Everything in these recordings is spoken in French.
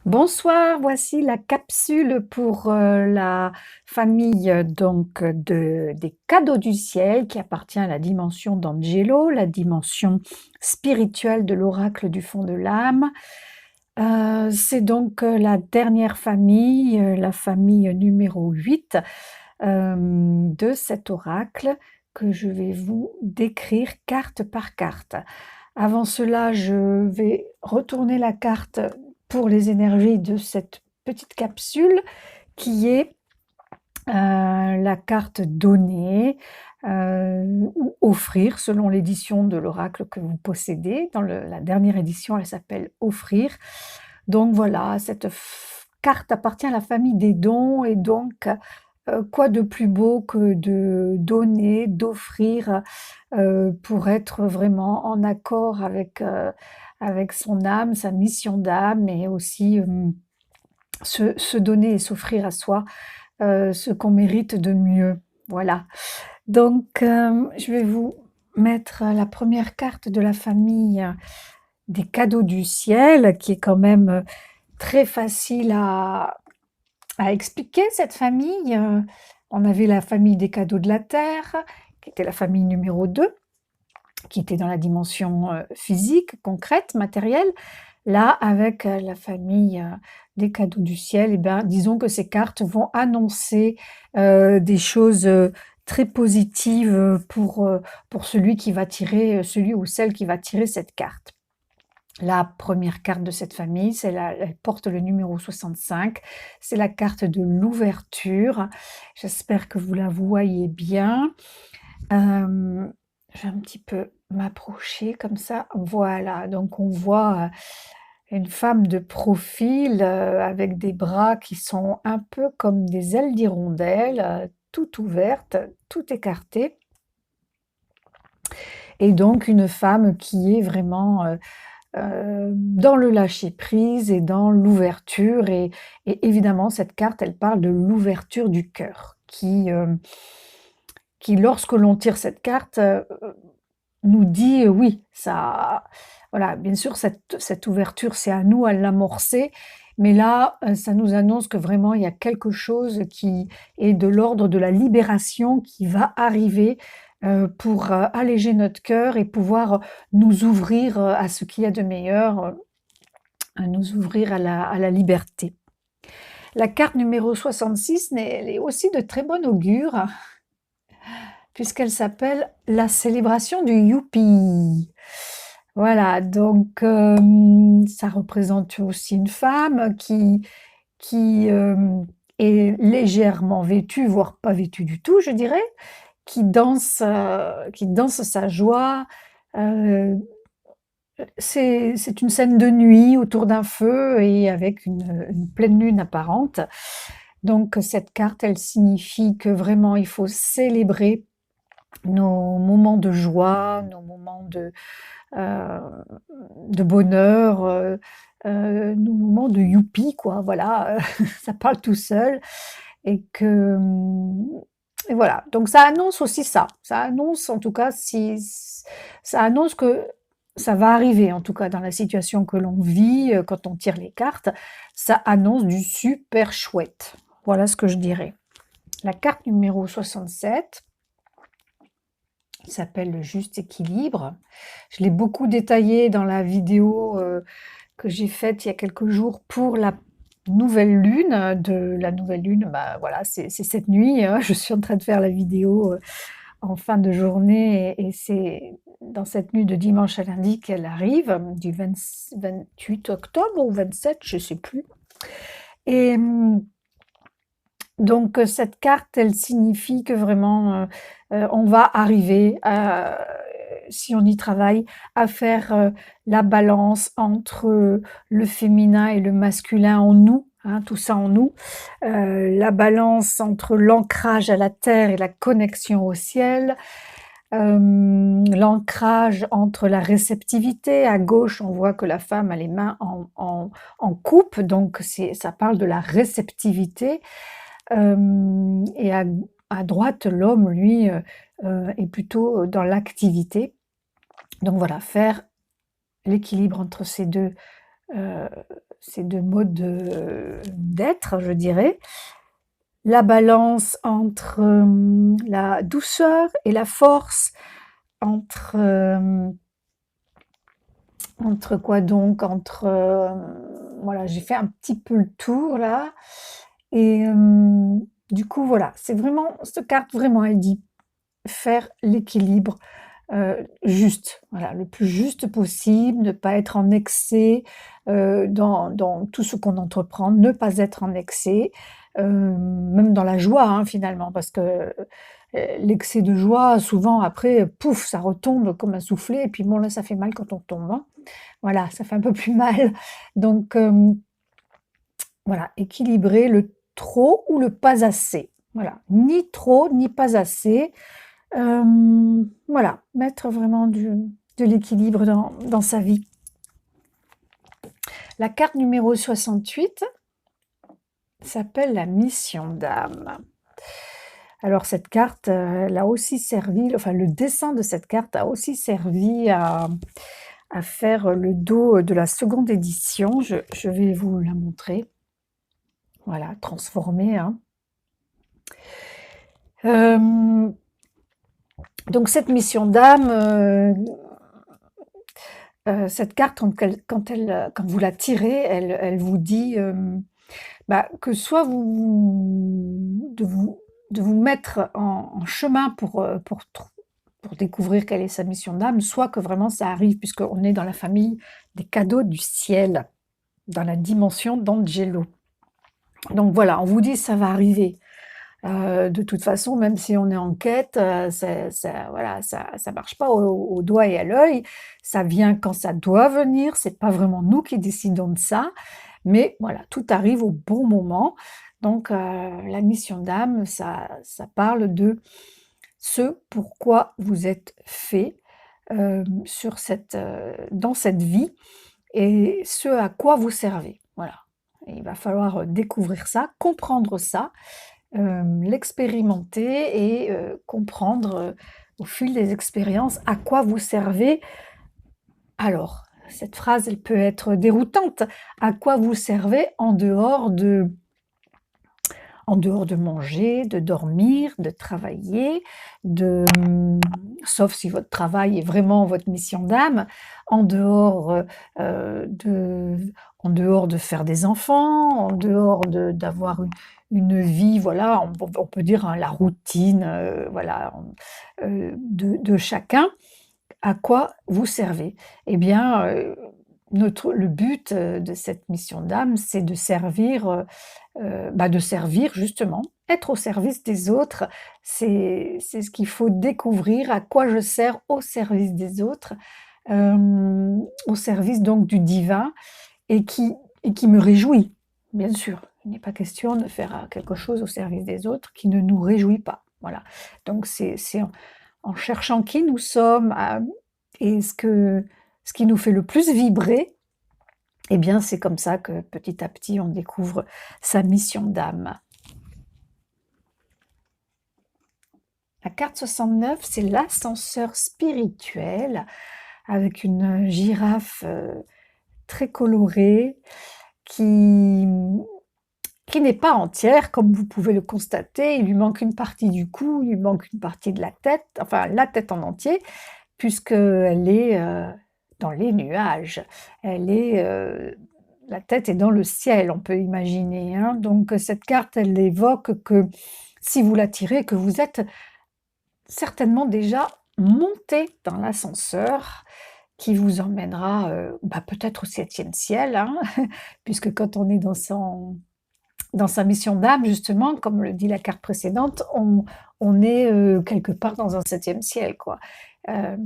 Bonsoir, voici la capsule pour la famille des cadeaux du ciel qui appartient à la dimension d'Angelo, la dimension spirituelle de l'oracle du fond de l'âme. C'est donc la dernière famille, la famille numéro 8 de cet oracle que je vais vous décrire carte par carte. Avant cela, je vais retourner la carte pour les énergies de cette petite capsule qui est la carte donner ou offrir selon l'édition de l'oracle que vous possédez. Dans la dernière édition, elle s'appelle offrir. Donc voilà, cette carte appartient à la famille des dons et donc quoi de plus beau que de donner, d'offrir pour être vraiment en accord avec son âme, sa mission d'âme et aussi se donner et s'offrir à soi ce qu'on mérite de mieux. Voilà. Donc, je vais vous mettre la première carte de la famille des cadeaux du ciel, qui est quand même très facile à expliquer, cette famille. On avait la famille des cadeaux de la terre, qui était la famille numéro 2, qui était dans la dimension physique, concrète, matérielle. Là, avec la famille des cadeaux du ciel, eh bien, disons que ces cartes vont annoncer des choses très positives pour celui qui va tirer, celui ou celle qui va tirer cette carte. La première carte de cette famille, elle porte le numéro 65, c'est la carte de l'ouverture. J'espère que vous la voyez bien. Je vais un petit peu m'approcher comme ça. Voilà, donc on voit une femme de profil avec des bras qui sont un peu comme des ailes d'hirondelle, toutes ouvertes, tout écartées. Et donc une femme qui est vraiment dans le lâcher-prise et dans l'ouverture. Et évidemment, cette carte, elle parle de l'ouverture du cœur, qui lorsque l'on tire cette carte, nous dit oui, ça, voilà, bien sûr, cette ouverture, c'est à nous à l'amorcer, mais là, ça nous annonce que vraiment, il y a quelque chose qui est de l'ordre de la libération qui va arriver pour alléger notre cœur et pouvoir nous ouvrir à ce qu'il y a de meilleur, à nous ouvrir à la liberté. La carte numéro 66, elle est aussi de très bon augure, puisqu'elle s'appelle la célébration du Youpi. Voilà, donc ça représente aussi une femme qui est légèrement vêtue, voire pas vêtue du tout, je dirais, qui danse sa joie. C'est une scène de nuit autour d'un feu et avec une pleine lune apparente. Donc cette carte, elle signifie que vraiment il faut célébrer nos moments de joie, nos moments euh, de bonheur, nos moments de youpi, quoi. Voilà, ça parle tout seul. Et que et voilà. Donc ça annonce aussi ça. Ça annonce en tout cas si ça annonce que ça va arriver, en tout cas dans la situation que l'on vit quand on tire les cartes. Ça annonce du super chouette. Voilà ce que je dirais. La carte numéro 67 s'appelle le juste équilibre. Je l'ai beaucoup détaillé dans la vidéo que j'ai faite il y a quelques jours pour la nouvelle lune. Bah voilà, c'est cette nuit. Hein. Je suis en train de faire la vidéo en fin de journée et c'est dans cette nuit de dimanche à lundi qu'elle arrive, du 28 octobre ou 27, je ne sais plus. Et donc cette carte, elle signifie que vraiment on va arriver, si on y travaille, à faire la balance entre le féminin et le masculin en nous, hein, tout ça en nous, la balance entre l'ancrage à la terre et la connexion au ciel, l'ancrage entre la réceptivité. À gauche, on voit que la femme a les mains en coupe, donc ça parle de la réceptivité. Et à droite, l'homme, lui, est plutôt dans l'activité. Donc voilà, faire l'équilibre entre ces deux ces 2 modes d'être, je dirais. La balance entre, la douceur et la force, entre, entre quoi donc? Entre, voilà, j'ai fait un petit peu le tour là et du coup, voilà, c'est vraiment cette carte, vraiment, elle dit: «Faire l'équilibre, juste», voilà, le plus juste possible, ne pas être en excès, dans tout ce qu'on entreprend, ne pas être en excès, même dans la joie, hein, finalement, parce que, l'excès de joie, souvent après, pouf, ça retombe comme un soufflé et puis bon, là, ça fait mal quand on tombe, hein. Voilà, ça fait un peu plus mal. Donc, voilà, équilibrer le trop ou le pas assez. Voilà, ni trop, ni pas assez. Voilà, mettre vraiment de l'équilibre dans sa vie. La carte numéro 68 s'appelle la mission d'âme. Alors cette carte, elle a aussi servi, enfin le dessin de cette carte a aussi servi à faire le dos de la seconde édition. Je vais vous la montrer. Voilà, transformée, hein. Donc cette mission d'âme, cette carte quand vous la tirez, elle vous dit, bah, que soit de vous mettre en chemin pour découvrir quelle est sa mission d'âme, soit que vraiment ça arrive puisqu'on est dans la famille des cadeaux du ciel, dans la dimension d'Angelo. Donc voilà, on vous dit: «Ça va arriver». De toute façon, même si on est en quête, voilà, ça marche pas au doigt et à l'œil. Ça vient quand ça doit venir, c'est pas vraiment nous qui décidons de ça, mais voilà, tout arrive au bon moment. Donc la mission d'âme, ça parle de ce pourquoi vous êtes fait, dans cette vie et ce à quoi vous servez. Voilà. Et il va falloir, découvrir ça, comprendre ça, l'expérimenter et comprendre, au fil des expériences à quoi vous servez. Alors, cette phrase, elle peut être déroutante. À quoi vous servez en dehors de manger, de dormir, de travailler, sauf si votre travail est vraiment votre mission d'âme, en dehors, de faire des enfants, en dehors d'avoir une vie, voilà, on peut dire, hein, la routine, voilà, de chacun. À quoi vous servez? Eh bien, le but, de cette mission d'âme, c'est de servir justement, être au service des autres. C'est ce qu'il faut découvrir, à quoi je sers au service des autres, au service donc du divin et qui me réjouit, bien sûr. Il n'est pas question de faire, quelque chose au service des autres qui ne nous réjouit pas. Voilà. Donc c'est en cherchant qui nous sommes, et ce qui nous fait le plus vibrer, eh bien, c'est comme ça que petit à petit, on découvre sa mission d'âme. La carte 69, c'est l'ascenseur spirituel avec une girafe très colorée qui, qui n'est pas entière, comme vous pouvez le constater. Il lui manque une partie du cou, il lui manque une partie de la tête, enfin la tête en entier, puisqu'elle est dans les nuages. La tête est dans le ciel, on peut imaginer, hein. Donc cette carte, elle évoque que si vous la tirez, que vous êtes certainement déjà monté dans l'ascenseur qui vous emmènera peut-être au 7e ciel, hein, puisque quand on est dans sa mission d'âme, justement, comme le dit la carte précédente, on est quelque part dans un 7e ciel, quoi. Euh,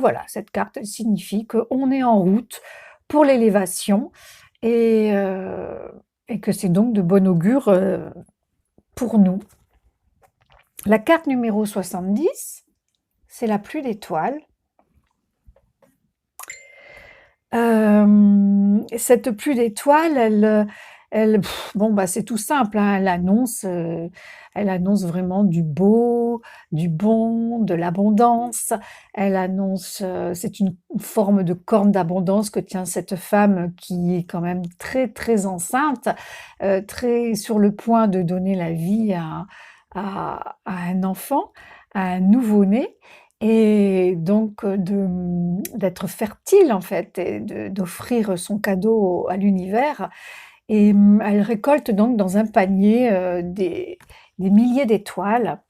voilà, cette carte, elle signifie qu'on est en route pour l'élévation et, et que c'est donc de bon augure pour nous. La carte numéro 70, c'est la pluie d'étoiles. Cette pluie d'étoiles, Bon, bah, c'est tout simple, hein, elle annonce vraiment du beau, du bon, de l'abondance. Elle annonce, c'est une forme de corne d'abondance que tient cette femme qui est quand même très, très enceinte, très sur le point de donner la vie à un enfant, à un nouveau-né et donc d'être fertile en fait et d'offrir son cadeau à l'univers et elle récolte donc dans un panier, des milliers d'étoiles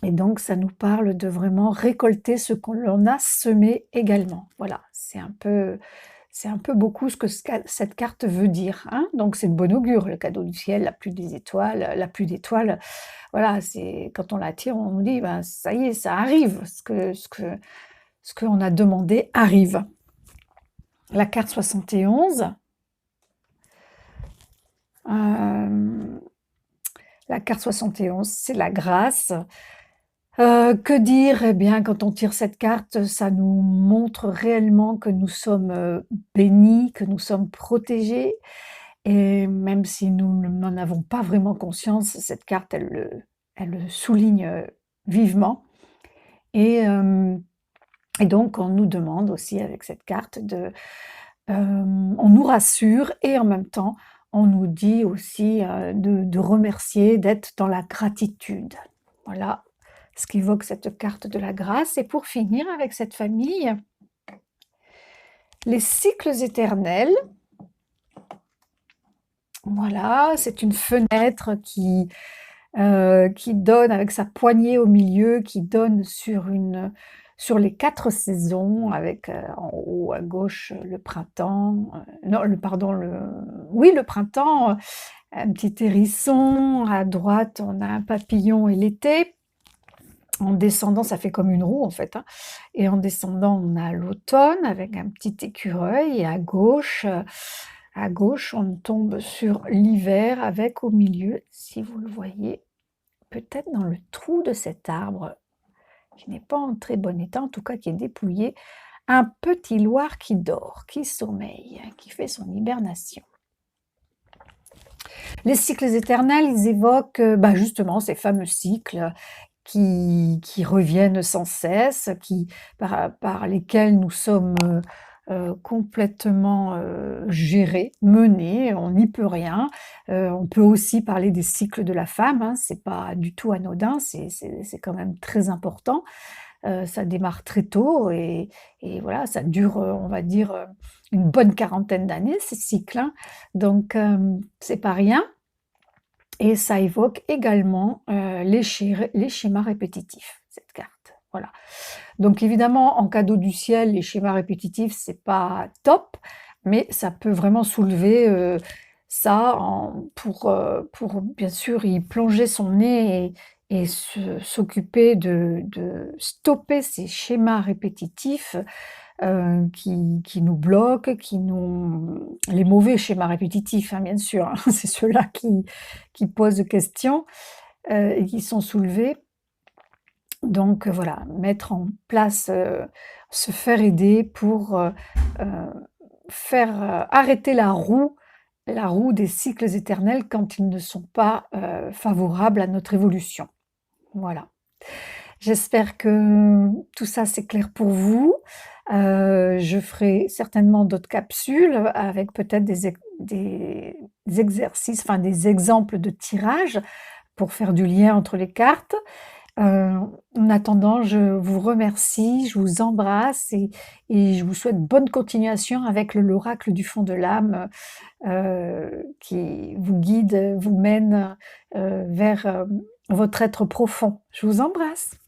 et donc ça nous parle de vraiment récolter ce qu'on l'on a semé également. Voilà, c'est un peu beaucoup ce que cette carte veut dire, hein. Donc c'est de bon augure, le cadeau du ciel, la pluie d'étoiles, voilà, c'est quand on la tire, on nous dit: «Ben, ça y est, ça arrive, ce qu'on a demandé arrive». La carte 71, hem, la carte 71, c'est la grâce. Que dire? Eh bien, quand on tire cette carte, ça nous montre réellement que nous sommes, bénis, que nous sommes protégés et même si nous n'en avons pas vraiment conscience, cette carte, elle le souligne, vivement et et donc on nous demande aussi avec cette carte on nous rassure et en même temps, on nous dit aussi, de remercier, d'être dans la gratitude. Voilà ce qu'évoque cette carte de la grâce et pour finir avec cette famille, les cycles éternels, voilà, c'est une fenêtre qui donne avec sa poignée au milieu, qui donne sur les 4 saisons avec, en haut à gauche, le printemps, non le pardon, oui le printemps, un petit hérisson, à droite on a un papillon et l'été. En descendant, ça fait comme une roue en fait, hein et en descendant, on a l'automne avec un petit écureuil et à gauche, on tombe sur l'hiver avec au milieu, si vous le voyez, peut-être dans le trou de cet arbre qui n'est pas en très bon état, en tout cas qui est dépouillé, un petit loir qui dort, qui sommeille, qui fait son hibernation. Les cycles éternels, ils évoquent, bah, justement ces fameux cycles qui reviennent sans cesse, par lesquels nous sommes, complètement, gérés, menés, on n'y peut rien. On peut aussi parler des cycles de la femme, hein, c'est pas du tout anodin, c'est quand même très important. Ça démarre très tôt et voilà, ça dure, on va dire, une bonne quarantaine d'années ces cycles, hein. Donc c'est pas rien. Et ça évoque également, les schémas répétitifs, cette carte, voilà. Donc évidemment, en cadeau du ciel, les schémas répétitifs, c'est pas top, mais ça peut vraiment soulever, ça pour bien sûr y plonger son nez et s'occuper de stopper ces schémas répétitifs qui nous bloquent, les mauvais schémas répétitifs, hein, bien sûr, hein, c'est ceux-là qui posent question, et qui sont soulevés. Donc voilà, mettre en place, se faire aider pour, faire, arrêter la roue des cycles éternels quand ils ne sont pas, favorables à notre évolution. Voilà. J'espère que tout ça c'est clair pour vous. Je ferai certainement d'autres capsules avec peut-être des exercices, enfin des exemples de tirage pour faire du lien entre les cartes. En attendant, je vous remercie, je vous embrasse et je vous souhaite bonne continuation avec l'oracle du fond de l'âme, qui vous guide, vous mène, vers, votre être profond. Je vous embrasse.